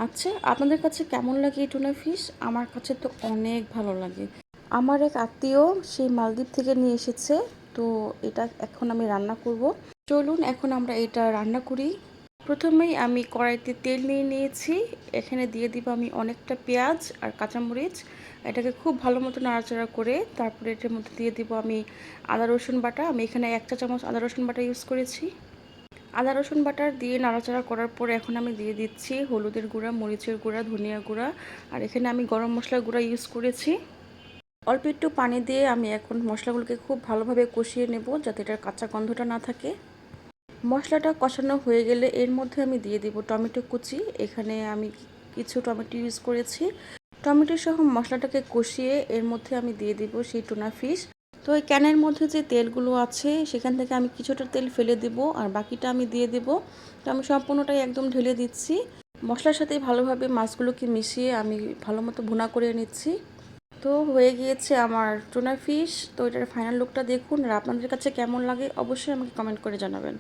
আচ্ছা, আপনাদের কাছে কেমন লাগে এই টুনা ফিশ? আমার কাছে তো অনেক ভালো লাগে। আমার এক আত্মীয় সেই মালদ্বীপ থেকে নিয়ে এসেছে। তো এটা এখন আমি রান্না করব। চলুন এখন আমরা এটা রান্না করি। প্রথমেই আমি কড়াইতে তেল নিয়ে নিয়েছি। এখানে দিয়ে দিব আমি অনেকটা পেঁয়াজ আর কাঁচামরিচ। এটাকে খুব ভালো মতো নাড়াচাড়া করে তারপরে এটার মধ্যে দিয়ে দিব আমি আদা রসুন বাটা। আমি এখানে 1 চা চামচ আদা রসুন বাটা ইউজ করেছি। আদা রসুন বাটার দিয়ে নাড়াচাড়া করার পর এখন আমি দিয়ে দিচ্ছি হলুদের গুঁড়া, মরিচের গুঁড়া, ধনিয়া গুঁড়া আর এখানে আমি গরম মশলার গুঁড়া ইউজ করেছি। অল্প একটু পানি দিয়ে আমি এখন মশলাগুলোকে খুব ভালোভাবে কষিয়ে নেব যাতে এটার কাঁচা গন্ধটা না থাকে। মশলাটা কষানো হয়ে গেলে এর মধ্যে আমি দিয়ে দিব টমেটো কুচি। এখানে আমি কিছু টমেটো ইউজ করেছি। টমেটো সহ মশলাটাকে কষিয়ে এর মধ্যে আমি দিয়ে দিব সেই টুনা ফিশ। তো এই ক্যানের মধ্যে যে তেলগুলো আছে সেখান থেকে আমি কিছুটা তেল ফেলে দেব আর বাকিটা আমি দিয়ে দেব। তো আমি সম্পূর্ণটাই একদম ঢেলে দিচ্ছি। মশলার সাথে ভালোভাবে মাছগুলোকে মিশিয়ে আমি ভালো মতো ভুনা করে নিচ্ছি। তো হয়ে গিয়েছে আমার টুনা ফিশ। তো এটার ফাইনাল লুকটা দেখুন আর আপনাদের কাছে কেমন লাগে অবশ্যই আমাকে কমেন্ট করে জানাবেন।